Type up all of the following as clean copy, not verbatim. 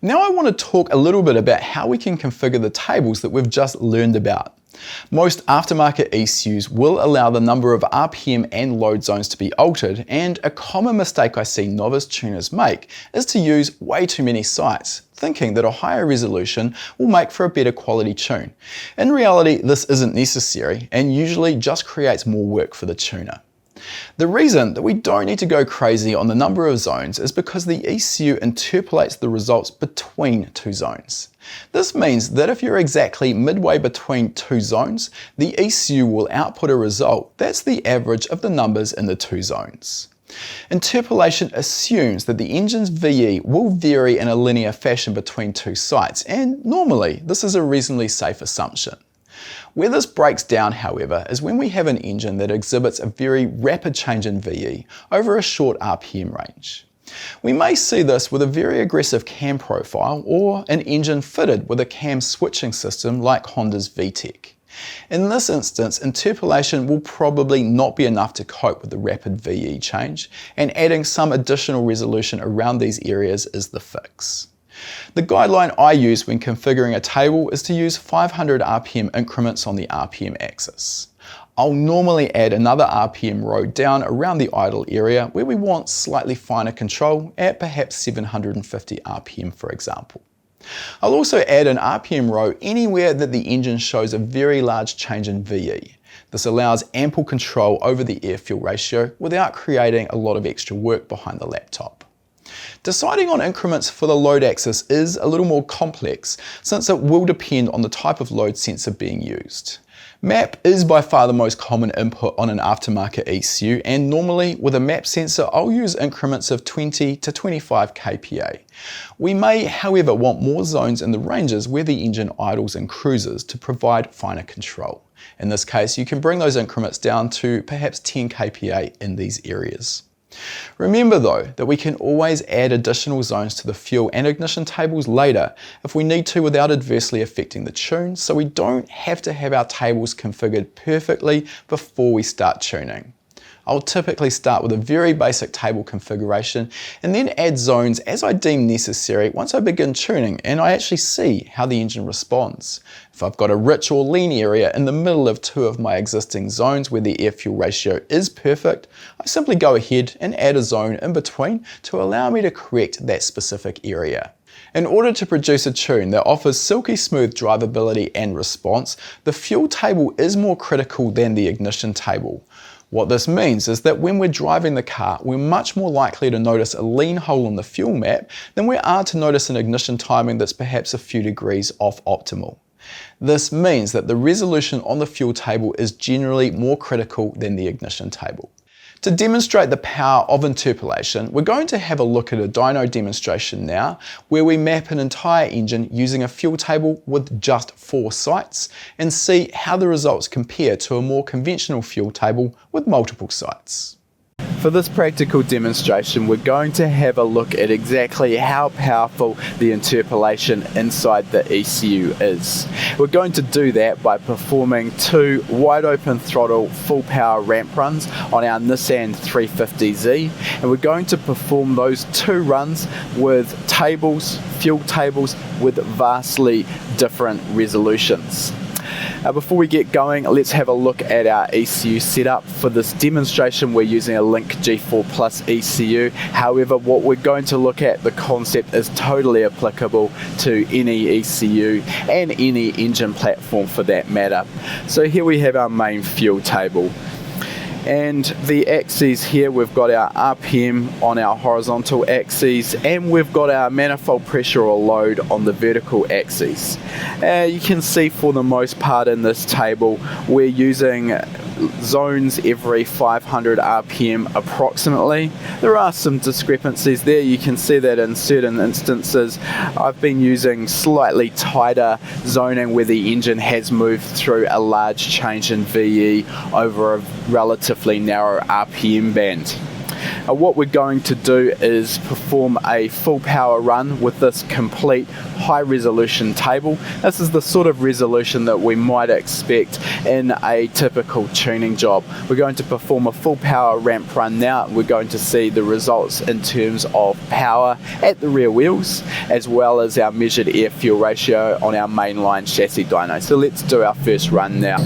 Now I want to talk a little bit about how we can configure the tables that we've just learned about. Most aftermarket ECUs will allow the number of RPM and load zones to be altered, and a common mistake I see novice tuners make is to use way too many sites, thinking that a higher resolution will make for a better quality tune. In reality, this isn't necessary and usually just creates more work for the tuner. The reason that we don't need to go crazy on the number of zones is because the ECU interpolates the results between two zones. This means that if you're exactly midway between two zones, the ECU will output a result that's the average of the numbers in the two zones. Interpolation assumes that the engine's VE will vary in a linear fashion between two sites, and normally this is a reasonably safe assumption. Where this breaks down, however, is when we have an engine that exhibits a very rapid change in VE over a short RPM range. We may see this with a very aggressive cam profile or an engine fitted with a cam switching system like Honda's VTEC. In this instance, interpolation will probably not be enough to cope with the rapid VE change, and adding some additional resolution around these areas is the fix. The guideline I use when configuring a table is to use 500 RPM increments on the RPM axis. I'll normally add another RPM row down around the idle area where we want slightly finer control at perhaps 750 RPM for example. I'll also add an RPM row anywhere that the engine shows a very large change in VE. This allows ample control over the air-fuel ratio without creating a lot of extra work behind the laptop. Deciding on increments for the load axis is a little more complex since it will depend on the type of load sensor being used. MAP is by far the most common input on an aftermarket ECU, and normally with a MAP sensor I'll use increments of 20 to 25 kPa. We may however want more zones in the ranges where the engine idles and cruises to provide finer control. In this case you can bring those increments down to perhaps 10 kPa in these areas. Remember though that we can always add additional zones to the fuel and ignition tables later if we need to without adversely affecting the tune, so we don't have to have our tables configured perfectly before we start tuning. I'll typically start with a very basic table configuration and then add zones as I deem necessary once I begin tuning and I actually see how the engine responds. If I've got a rich or lean area in the middle of two of my existing zones where the air-fuel ratio is perfect, I simply go ahead and add a zone in between to allow me to correct that specific area. In order to produce a tune that offers silky smooth drivability and response, the fuel table is more critical than the ignition table. What this means is that when we're driving the car, we're much more likely to notice a lean hole in the fuel map than we are to notice an ignition timing that's perhaps a few degrees off optimal. This means that the resolution on the fuel table is generally more critical than the ignition table. To demonstrate the power of interpolation, we're going to have a look at a dyno demonstration now where we map an entire engine using a fuel table with just 4 sites and see how the results compare to a more conventional fuel table with multiple sites. For this practical demonstration, we're going to have a look at exactly how powerful the interpolation inside the ECU is. We're going to do that by performing 2 wide open throttle full power ramp runs on our Nissan 350Z, and we're going to perform those 2 runs with tables, fuel tables with vastly different resolutions. Before we get going, let's have a look at our ECU setup. For this demonstration we're using a Link G4 Plus ECU. However, what we're going to look at, the concept is totally applicable to any ECU and any engine platform for that matter. So here we have our main fuel table. And the axes here, we've got our RPM on our horizontal axes and we've got our manifold pressure or load on the vertical axes. You can see for the most part in this table we're using zones every 500 RPM approximately. There are some discrepancies there. You can see that in certain instances I've been using slightly tighter zoning where the engine has moved through a large change in VE over a relatively narrow RPM band. What we're going to do is perform a full power run with this complete high resolution table. This is the sort of resolution that we might expect in a typical tuning job. We're going to perform a full power ramp run now. We're going to see the results in terms of power at the rear wheels, as well as our measured air fuel ratio on our mainline chassis dyno. So let's do our first run now.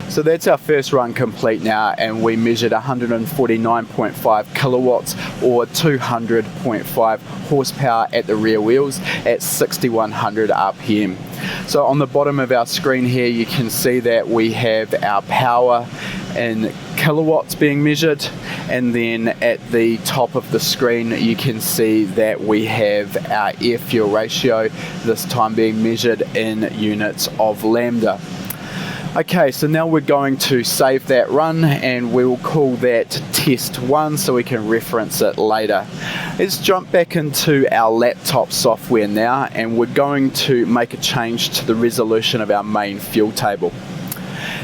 So that's our first run complete now, and we measured 149.5 kilowatts or 200.5 horsepower at the rear wheels at 6100 RPM. So on the bottom of our screen here, you can see that we have our power in kilowatts being measured, and then at the top of the screen you can see that we have our air fuel ratio, this time being measured in units of lambda. Okay, so now we're going to save that run and we will call that test 1 so we can reference it later. Let's jump back into our laptop software now, and we're going to make a change to the resolution of our main fuel table.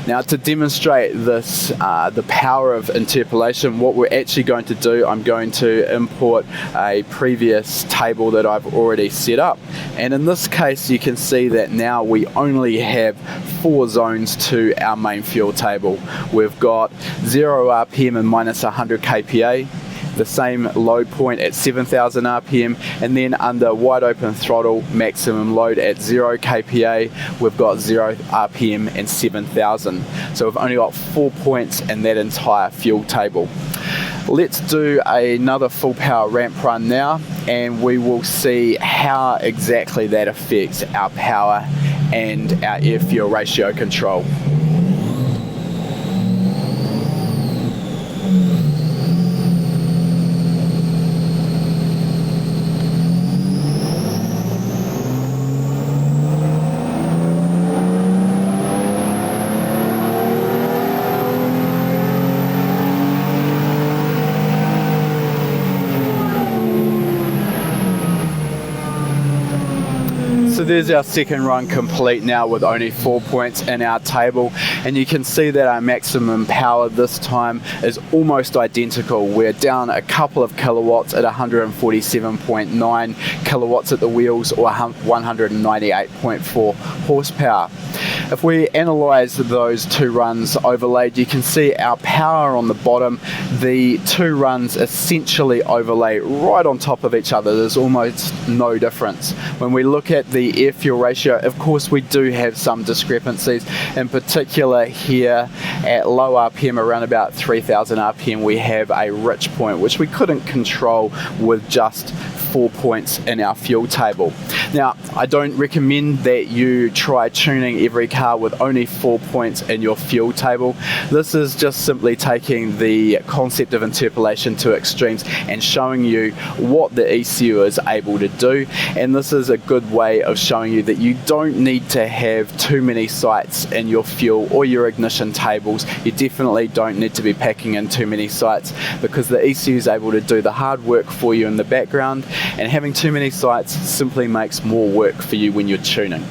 Now, to demonstrate this, the power of interpolation, what we're actually going to do, I'm going to import a previous table that I've already set up. And in this case, you can see that now we only have 4 zones to our main fuel table. We've got 0 RPM and minus 100 kPa, the same load point at 7,000 RPM, and then under wide open throttle maximum load at 0 kPa, we've got 0 RPM and 7,000. So we've only got 4 points in that entire fuel table. Let's do another full power ramp run now, and we will see how exactly that affects our power and our air fuel ratio control. So there's our second run complete now with only 4 points in our table, and you can see that our maximum power this time is almost identical. We're down a couple of kilowatts at 147.9 kilowatts at the wheels, or 198.4 horsepower. If we analyze those 2 runs overlaid, you can see our power on the bottom. The 2 runs essentially overlay right on top of each other. There's almost no difference. When we look at the air fuel ratio, of course we do have some discrepancies. In particular here at low RPM, around about 3,000 RPM, we have a rich point which we couldn't control with just 4 points in our fuel table. Now, I don't recommend that you try tuning every car with only 4 points in your fuel table. This is just simply taking the concept of interpolation to extremes and showing you what the ECU is able to do, and this is a good way of showing you that you don't need to have too many sites in your fuel or your ignition tables. You definitely don't need to be packing in too many sites, because the ECU is able to do the hard work for you in the background, and having too many sites simply makes more work for you when you're tuning.